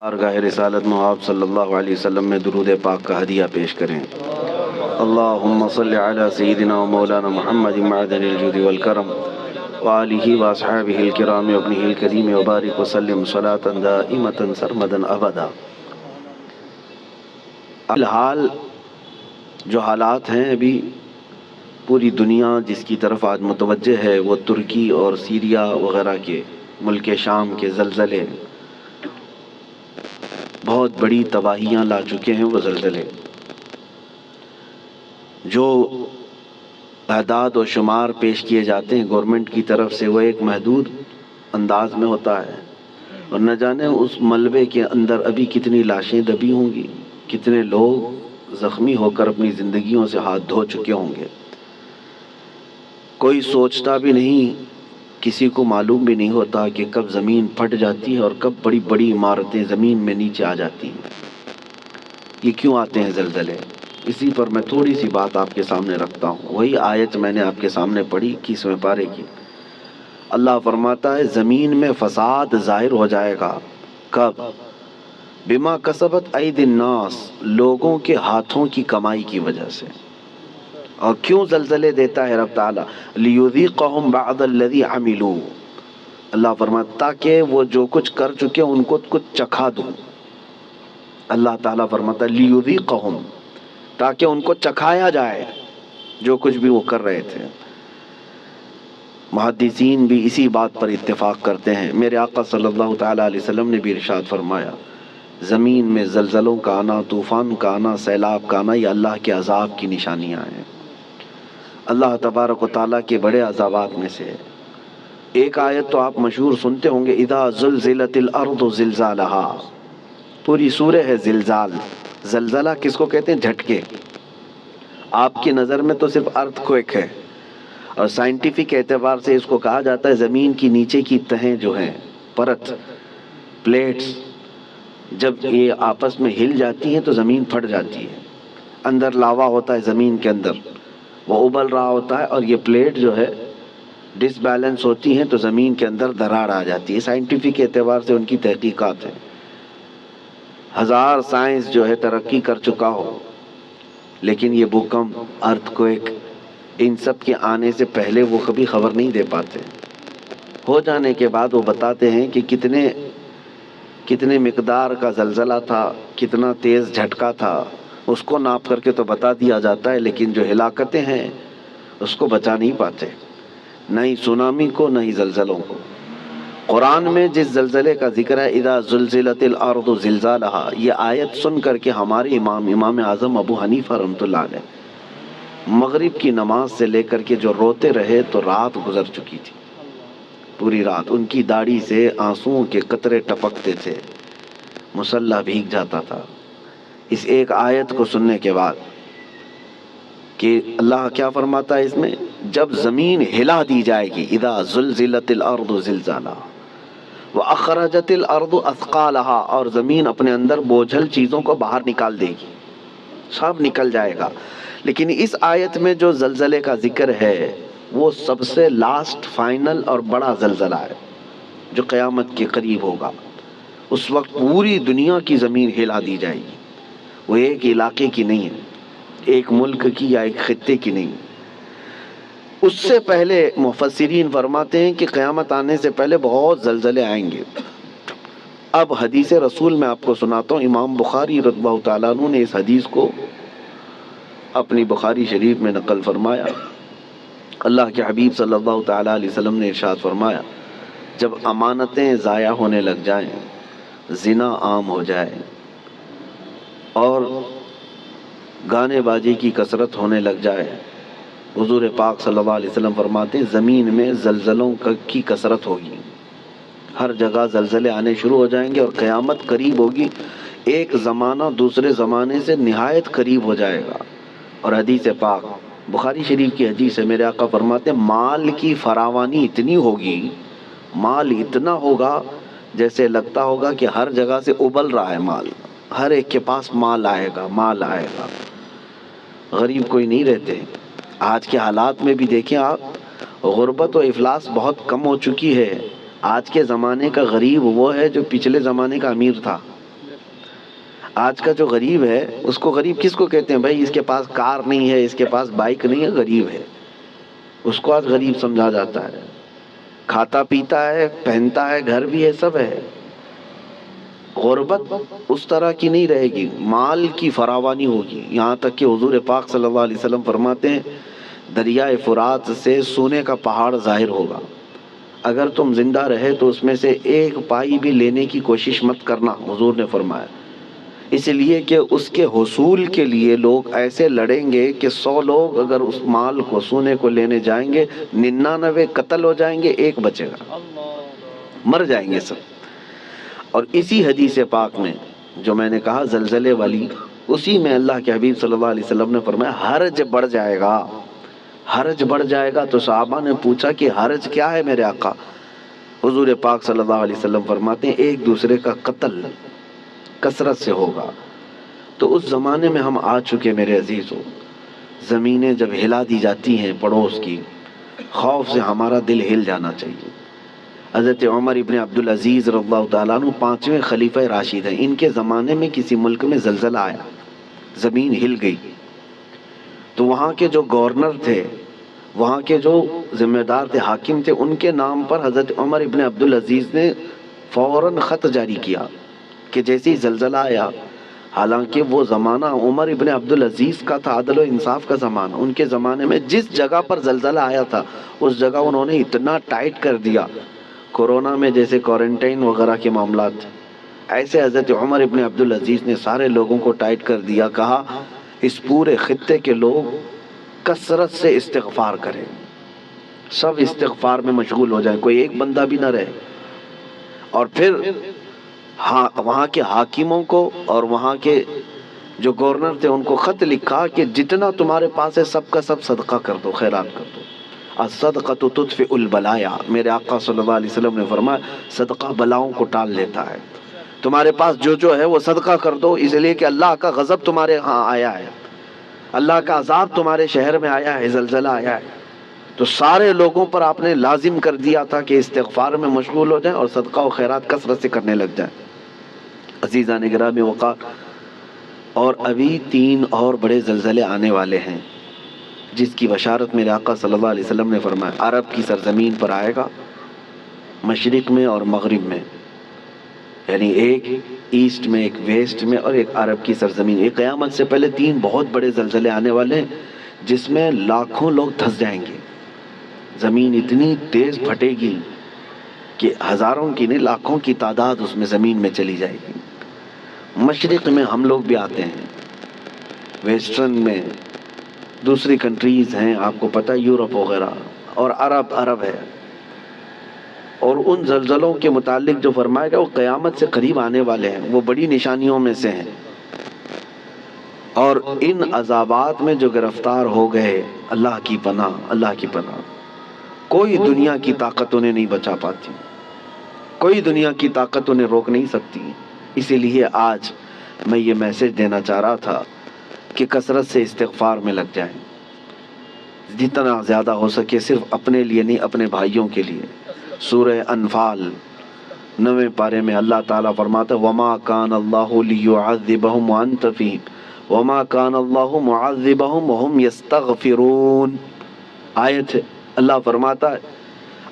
بارگاہ رسالت میں آپ صلی اللہ علیہ وسلم میں درود پاک کا ہدیہ پیش کریں۔ اللہم صلی علی سیدنا و مولانا محمد معدن الجود والکرم وآلہ واصحابہ الکرام وابنہ الکریم وبارک وسلم صلاة دائمة سرمدا ابدا۔ فی الحال جو حالات ہیں ابھی پوری دنیا جس کی طرف آج متوجہ ہے وہ ترکی اور سیریا وغیرہ کے ملک شام کے زلزلے بہت بڑی تباہیاں لا چکے ہیں۔ وہ زلزلے جو اعداد و شمار پیش کیے جاتے ہیں گورنمنٹ کی طرف سے وہ ایک محدود انداز میں ہوتا ہے، اور نہ جانے اس ملبے کے اندر ابھی کتنی لاشیں دبی ہوں گی، کتنے لوگ زخمی ہو کر اپنی زندگیوں سے ہاتھ دھو چکے ہوں گے۔ کوئی سوچتا بھی نہیں، کسی کو معلوم بھی نہیں ہوتا کہ کب زمین پھٹ جاتی ہے اور کب بڑی بڑی عمارتیں زمین میں نیچے آ جاتی ہیں۔ یہ کیوں آتے ہیں زلزلے؟ اسی پر میں تھوڑی سی بات آپ کے سامنے رکھتا ہوں۔ وہی آیت میں نے آپ کے سامنے پڑھی 21ویں پارے کی۔ اللہ فرماتا ہے زمین میں فساد ظاہر ہو جائے گا۔ کب؟ بما کسبت ایدی الناس، لوگوں کے ہاتھوں کی کمائی کی وجہ سے۔ اور کیوں زلزلے دیتا ہے رب تعالیٰ؟ لیذیقہم بعض الذی عملوا، اللہ فرماتا تاکہ وہ جو کچھ کر چکے ان کو کچھ چکھا دوں۔ اللہ تعالیٰ فرماتا لیذیقہم، تاکہ ان کو چکھایا جائے جو کچھ بھی وہ کر رہے تھے۔ محدثین بھی اسی بات پر اتفاق کرتے ہیں۔ میرے آقا صلی اللہ تعالیٰ علیہ وسلم نے بھی ارشاد فرمایا زمین میں زلزلوں کا آنا، طوفان کا آنا، سیلاب کا آنا، یہ اللہ کے عذاب کی نشانیاں ہیں۔ اللہ تبارک و تعالیٰ کے بڑے عذابات میں سے ایک آیت تو آپ مشہور سنتے ہوں گے، اذا زلزلت الارض زلزالہا، پوری سورہ ہے زلزال۔ زلزلہ کس کو کہتے ہیں؟ جھٹکے۔ آپ کی نظر میں تو صرف ارتھ کوئک ہے، اور سائنٹیفک اعتبار سے اس کو کہا جاتا ہے زمین کی نیچے کی تہیں جو ہیں، پرت، پلیٹس، جب یہ آپس میں ہل جاتی ہیں تو زمین پھٹ جاتی ہے۔ اندر لاوا ہوتا ہے زمین کے اندر، وہ ابل رہا ہوتا ہے، اور یہ پلیٹ جو ہے ڈس بیلنس ہوتی ہیں تو زمین کے اندر دراڑ آ جاتی ہے۔ سائنٹیفک اعتبار سے ان کی تحقیقات ہیں، ہزار سائنس جو ہے ترقی کر چکا ہو، لیکن یہ بھوکمپ، ارتھ کوئک، ان سب کے آنے سے پہلے وہ کبھی خبر نہیں دے پاتے۔ ہو جانے کے بعد وہ بتاتے ہیں کہ کتنے مقدار کا زلزلہ تھا، کتنا تیز جھٹکا تھا، اس کو ناپ کر کے تو بتا دیا جاتا ہے، لیکن جو ہلاکتیں ہیں اس کو بچا نہیں پاتے، نہ ہی سونامی کو نہ ہی زلزلوں کو۔ قرآن میں جس زلزلے کا ذکر ہے اذا زلزلت الارض زلزالہا، یہ آیت سن کر کے ہمارے امام اعظم ابو حنیفہ رحمۃ اللہ علیہ مغرب کی نماز سے لے کر کے جو روتے رہے تو رات گزر چکی تھی، پوری رات ان کی داڑھی سے آنسوؤں کے قطرے ٹپکتے تھے، مصلی بھیگ جاتا تھا اس ایک آیت کو سننے کے بعد کہ اللہ کیا فرماتا ہے اس میں، جب زمین ہلا دی جائے گی، اذا زلزلت الارض زلزالہا واخرجت الارض اثقالہا، اور زمین اپنے اندر بوجھل چیزوں کو باہر نکال دے گی، سب نکل جائے گا۔ لیکن اس آیت میں جو زلزلے کا ذکر ہے وہ سب سے لاسٹ، فائنل اور بڑا زلزلہ ہے جو قیامت کے قریب ہوگا۔ اس وقت پوری دنیا کی زمین ہلا دی جائے گی، وہ ایک علاقے کی نہیں ہے، ایک ملک کی یا ایک خطے کی نہیں۔ اس سے پہلے مفسرین فرماتے ہیں کہ قیامت آنے سے پہلے بہت زلزلے آئیں گے۔ اب حدیث رسول میں آپ کو سناتا ہوں، امام بخاری رضی اللہ تعالیٰ عنہ نے اس حدیث کو اپنی بخاری شریف میں نقل فرمایا۔ اللہ کے حبیب صلی اللہ تعالیٰ علیہ وسلم نے ارشاد فرمایا جب امانتیں ضائع ہونے لگ جائیں، زنا عام ہو جائے اور گانے بازی کی کثرت ہونے لگ جائے، حضور پاک صلی اللہ علیہ وسلم فرماتے ہیں زمین میں زلزلوں کی کثرت ہوگی، ہر جگہ زلزلے آنے شروع ہو جائیں گے اور قیامت قریب ہوگی، ایک زمانہ دوسرے زمانے سے نہایت قریب ہو جائے گا۔ اور حدیث پاک بخاری شریف کی حدیث ہے، میرے آقا فرماتے ہیں مال کی فراوانی اتنی ہوگی، مال اتنا ہوگا جیسے لگتا ہوگا کہ ہر جگہ سے ابل رہا ہے مال، ہر ایک کے پاس مال آئے گا، مال آئے گا، غریب کوئی نہیں رہتے۔ آج کے حالات میں بھی دیکھیں آپ، غربت و افلاس بہت کم ہو چکی ہے۔ آج کے زمانے کا غریب وہ ہے جو پچھلے زمانے کا امیر تھا۔ آج کا جو غریب ہے اس کو غریب کس کو کہتے ہیں؟ بھائی اس کے پاس کار نہیں ہے، اس کے پاس بائک نہیں ہے، غریب ہے، اس کو آج غریب سمجھا جاتا ہے۔ کھاتا پیتا ہے، پہنتا ہے، گھر بھی ہے، سب ہے۔ غربت اس طرح کی نہیں رہے گی، مال کی فراوانی ہوگی، یہاں تک کہ حضور پاک صلی اللہ علیہ وسلم فرماتے ہیں دریائے فرات سے سونے کا پہاڑ ظاہر ہوگا، اگر تم زندہ رہے تو اس میں سے ایک پائی بھی لینے کی کوشش مت کرنا، حضور نے فرمایا، اس لیے کہ اس کے حصول کے لیے لوگ ایسے لڑیں گے کہ 100 لوگ اگر اس مال کو، سونے کو لینے جائیں گے، 99 قتل ہو جائیں گے، ایک بچے گا، مر جائیں گے سب۔ اور اسی حدیث پاک میں جو میں نے کہا زلزلے والی، اسی میں اللہ کے حبیب صلی اللہ علیہ وسلم نے فرمایا حرج بڑھ جائے گا، حرج بڑھ جائے گا۔ تو صحابہ نے پوچھا کہ حرج کیا ہے میرے آقا؟ حضور پاک صلی اللہ علیہ وسلم فرماتے ہیں ایک دوسرے کا قتل کثرت سے ہوگا۔ تو اس زمانے میں ہم آ چکے میرے عزیزو، زمینیں جب ہلا دی جاتی ہیں پڑوس کی، خوف سے ہمارا دل ہل جانا چاہیے۔ حضرت عمر ابن عبدالعزیز رضی اللہ تعالیٰ عنہ 5ویں خلیفہ راشد ہیں، ان کے زمانے میں کسی ملک میں زلزلہ آیا، زمین ہل گئی، تو وہاں کے جو گورنر تھے، وہاں کے جو ذمہ دار تھے، حاکم تھے، ان کے نام پر حضرت عمر ابن عبدالعزیز نے فوراً خط جاری کیا کہ جیسے ہی زلزلہ آیا، حالانکہ وہ زمانہ عمر ابن عبدالعزیز کا تھا، عدل و انصاف کا زمانہ، ان کے زمانے میں جس جگہ پر زلزلہ آیا تھا اس جگہ انہوں نے اتنا ٹائٹ کر دیا، کورونا میں جیسے کوارنٹائن وغیرہ کے معاملات، ایسے حضرت عمر ابن عبدالعزیز نے سارے لوگوں کو ٹائٹ کر دیا، کہا اس پورے خطے کے لوگ کثرت سے استغفار کریں، سب استغفار میں مشغول ہو جائیں، کوئی ایک بندہ بھی نہ رہے۔ اور پھر وہاں کے حاکموں کو اور وہاں کے جو گورنر تھے ان کو خط لکھا کہ جتنا تمہارے پاس ہے سب کا سب صدقہ کر دو، خیرات کر دو، الصدقۃ تطفئ البلایا، میرے آقا صلی اللہ علیہ وسلم نے فرمایا صدقہ بلاؤں کو ٹال لیتا ہے، تمہارے پاس جو ہے وہ صدقہ کر دو، اس لیے کہ اللہ کا غضب تمہارے ہاں آیا ہے، اللہ کا عذاب تمہارے شہر میں آیا ہے، زلزلہ آیا ہے۔ تو سارے لوگوں پر آپ نے لازم کر دیا تھا کہ استغفار میں مشغول ہو جائیں اور صدقہ و خیرات کثرت سے کرنے لگ جائیں۔ عزیزان گرامی وقار، اور ابھی 3 اور بڑے زلزلے آنے والے ہیں جس کی بشارت میرے آقا صلی اللہ علیہ وسلم نے فرمایا عرب کی سرزمین پر آئے گا، مشرق میں اور مغرب میں، یعنی ایک ایسٹ میں، ایک ویسٹ میں، اور ایک عرب کی سرزمین۔ ایک قیامت سے پہلے 3 بہت بڑے زلزلے آنے والے ہیں جس میں لاکھوں لوگ دھنس جائیں گے، زمین اتنی تیز پھٹے گی کہ ہزاروں کی نہیں لاکھوں کی تعداد اس میں زمین میں چلی جائے گی۔ مشرق میں ہم لوگ بھی آتے ہیں، ویسٹرن میں دوسری کنٹریز ہیں، آپ کو پتہ یورپ وغیرہ، اور عرب ہے۔ اور ان زلزلوں کے متعلق جو فرمایا گیا وہ قیامت سے قریب آنے والے ہیں، وہ بڑی نشانیوں میں سے ہیں۔ اور ان عذابات میں جو گرفتار ہو گئے، اللہ کی پناہ، اللہ کی پناہ، کوئی دنیا کی طاقت انہیں نہیں بچا پاتی، کوئی دنیا کی طاقت انہیں روک نہیں سکتی۔ اسی لیے آج میں یہ میسج دینا چاہ رہا تھا کہ کثرت سے استغفار میں لگ جائیں، جتنا زیادہ ہو سکے، صرف اپنے لیے نہیں، اپنے بھائیوں کے لیے۔ سورہ انفال 9ویں پارے میں اللہ تعالیٰ فرماتا ہے وَمَا كَانَ اللَّهُ لِيُعَذِّبَهُمْ وَأَنْتَ فِيهِمْ وَمَا كَانَ اللَّهُ مُعَذِّبَهُمْ وَهُمْ يَسْتَغْفِرُونَ۔ آیت ہے، اللہ فرماتا ہے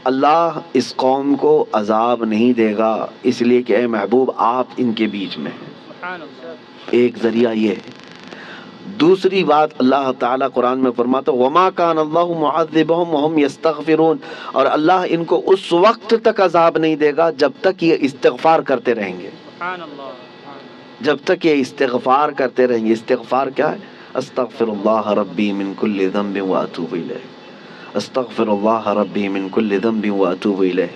اللہ اس قوم کو عذاب نہیں دے گا اس لیے کہ اے محبوب آپ ان کے بیچ میں ہیں۔ ایک ذریعہ یہ ہے۔ دوسری بات اللہ تعالیٰ قرآن میں فرماتا ہے وَمَا كَانَ اللَّهُ مُعَذِّبَهُمْ وَهُمْ يَسْتَغْفِرُونَ، اور اللہ ان کو اس وقت تک عذاب نہیں دے گا جب تک یہ استغفار کرتے رہیں گے، جب تک یہ استغفار کرتے رہیں گے۔ استغفار کیا ہے؟ استغفر اللہ ربی من کل ذنب واتوب الیہ، استغفر اللہ ربی من کل ذنب واتوب الیہ،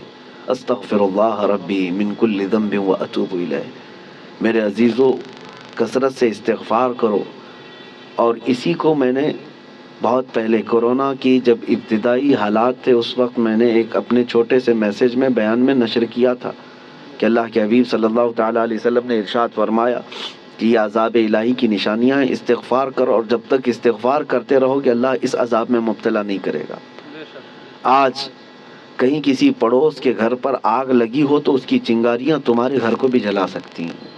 استغفر اللہ ربی من کل ذنب واتوب الیہ۔ میرے عزیزو، کثرت سے استغفار کرو۔ اور اسی کو میں نے بہت پہلے کورونا کی جب ابتدائی حالات تھے اس وقت میں نے ایک اپنے چھوٹے سے میسج میں بیان میں نشر کیا تھا کہ اللہ کے حبیب صلی اللہ تعالیٰ علیہ وسلم نے ارشاد فرمایا کہ یہ عذاب الہی کی نشانیاں ہیں، استغفار کرو، اور جب تک استغفار کرتے رہو گے اللہ اس عذاب میں مبتلا نہیں کرے گا۔ آج کہیں کسی پڑوس کے گھر پر آگ لگی ہو تو اس کی چنگاریاں تمہارے گھر کو بھی جلا سکتی ہیں،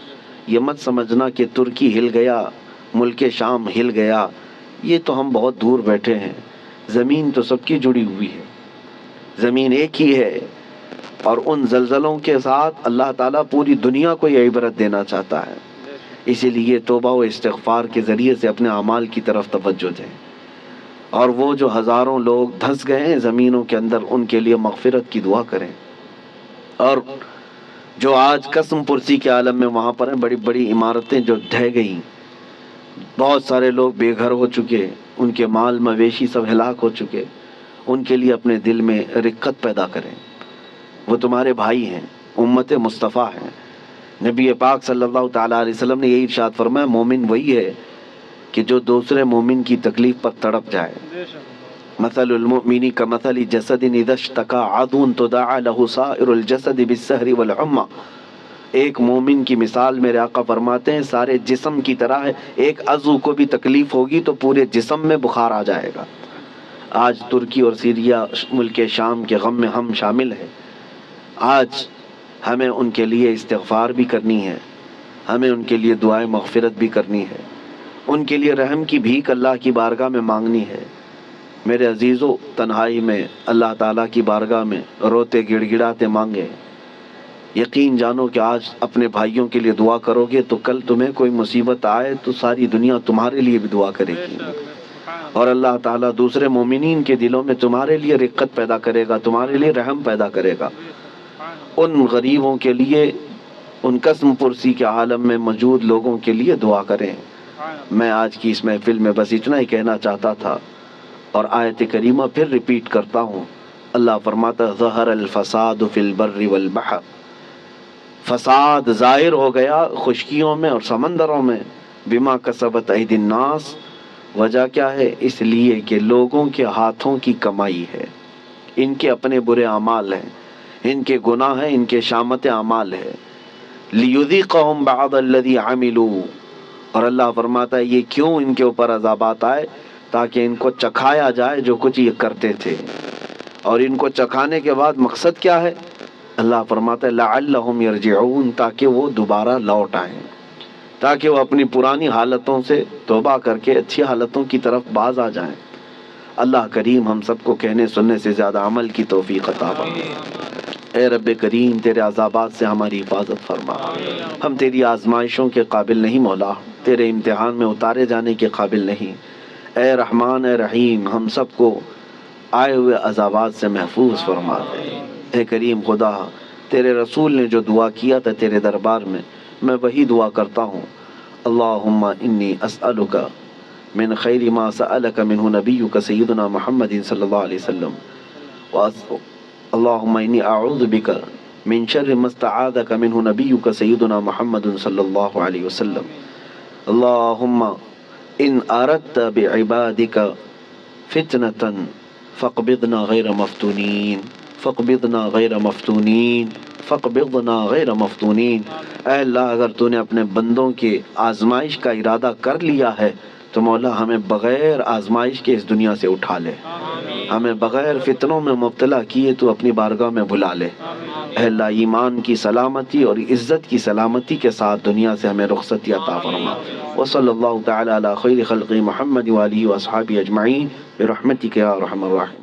یہ مت سمجھنا کہ ترکی ہل گیا، ملک شام ہل گیا، یہ تو ہم بہت دور بیٹھے ہیں، زمین تو سب کی جڑی ہوئی ہے، زمین ایک ہی ہے، اور ان زلزلوں کے ساتھ اللہ تعالیٰ پوری دنیا کو یہ عبرت دینا چاہتا ہے۔ اسی لیے توبہ و استغفار کے ذریعے سے اپنے اعمال کی طرف توجہ دیں، اور وہ جو ہزاروں لوگ دھنس گئے ہیں زمینوں کے اندر، ان کے لیے مغفرت کی دعا کریں، اور جو آج قسم پرسی کے عالم میں وہاں پر ہیں، بڑی بڑی عمارتیں جو ڈھہ گئیں، بہت سارے لوگ بے گھر ہو چکے، ان کے مال مویشی سب ہلاک ہو چکے، ان کے لیے اپنے دل میں رقت پیدا کریں، وہ تمہارے بھائی ہیں، امت مصطفیٰ ہیں۔ نبی پاک صلی اللہ تعالیٰ علیہ وسلم نے یہی ارشاد فرمایا، مومن وہی ہے کہ جو دوسرے مومن کی تکلیف پر تڑپ جائے۔ مثل المؤمن کمثل جسد اذا اشتكى عضو تداعى له سائر الجسد بالسهر والحمى۔ ایک مومن کی مثال میرے آقا فرماتے ہیں سارے جسم کی طرح ہے، ایک عضو کو بھی تکلیف ہوگی تو پورے جسم میں بخار آ جائے گا۔ آج ترکی اور سیریا ملک شام کے غم میں ہم شامل ہیں، آج ہمیں ان کے لیے استغفار بھی کرنی ہے، ہمیں ان کے لیے دعائیں مغفرت بھی کرنی ہے، ان کے لیے رحم کی بھیک اللہ کی بارگاہ میں مانگنی ہے۔ میرے عزیزو، تنہائی میں اللہ تعالیٰ کی بارگاہ میں روتے گڑ گڑاتے مانگے، یقین جانو کہ آج اپنے بھائیوں کے لیے دعا کرو گے تو کل تمہیں کوئی مصیبت آئے تو ساری دنیا تمہارے لیے بھی دعا کرے گی، اور اللہ تعالیٰ دوسرے مومنین کے دلوں میں تمہارے لیے رقت پیدا کرے گا، تمہارے لیے رحم پیدا کرے گا۔ ان غریبوں کے لیے، ان قسم پرسی کے عالم میں موجود لوگوں کے لیے دعا کریں۔ میں آج کی اس محفل میں بس اتنا ہی کہنا چاہتا تھا، اور آیت کریمہ پھر ریپیٹ کرتا ہوں۔ اللہ فرماتا ہے ظہر الفساد فی البر والبحر، فساد ظاہر ہو گیا خشکیوں میں اور سمندروں میں، بما کسبت ایدی الناس، وجہ کیا ہے؟ اس لیے کہ لوگوں کے ہاتھوں کی کمائی ہے، ان کے اپنے برے اعمال ہیں، ان کے گناہ ہیں، ان کے شامت اعمال ہے۔ لیذیقہم بعض الذی عملوا، اور اللہ فرماتا ہے یہ کیوں ان کے اوپر عذابات آئے؟ تاکہ ان کو چکھایا جائے جو کچھ یہ کرتے تھے، اور ان کو چکھانے کے بعد مقصد کیا ہے؟ اللہ فرماتا ہے لعلہم یرجعون، تاکہ وہ دوبارہ لوٹ آئیں، تاکہ وہ اپنی پرانی حالتوں سے توبہ کر کے اچھی حالتوں کی طرف باز آ جائیں۔ اللہ کریم ہم سب کو کہنے سننے سے زیادہ عمل کی توفیق عطا فرمائے۔ اے رب کریم تیرے عذابات سے ہماری حفاظت فرما، ہم تیری آزمائشوں کے قابل نہیں مولا، تیرے امتحان میں اتارے جانے کے قابل نہیں۔ اے رحمان اے رحیم ہم سب کو آئے ہوئے عذابات سے محفوظ فرما دے۔ اے کریم خدا، تیرے رسول نے جو دعا کیا تھا تیرے دربار میں وہی دعا کرتا ہوں۔ اللہم انی اسألک من خیر ما سألک منہ نبیک سیدنا محمد صلی اللہ علیہ وسلم، اللہم انی اعوذ بک من شر ما استعاذک منہ نبیک سیدنا محمد صلی اللہ علیہ وسلم، اللہم ان اردت بعبادک فتنة فاقبضنا غیر مفتونین، فاقبضنا غیر مفتونین، فاقبضنا غیر مفتونین۔ اے اللہ اگر تو نے اپنے بندوں کے آزمائش کا ارادہ کر لیا ہے تو مولا ہمیں بغیر آزمائش کے اس دنیا سے اٹھا لے، ہمیں بغیر فتنوں میں مبتلا کیے تو اپنی بارگاہ میں بلا لے۔ اے اللہ ایمان کی سلامتی اور عزت کی سلامتی کے ساتھ دنیا سے ہمیں رخصتی عطا فرما۔ وصلی اللہ تعالی علی خیر خلق محمد وآلہ واصحابہ اجمعین برحمتک یا ارحم الراحمین۔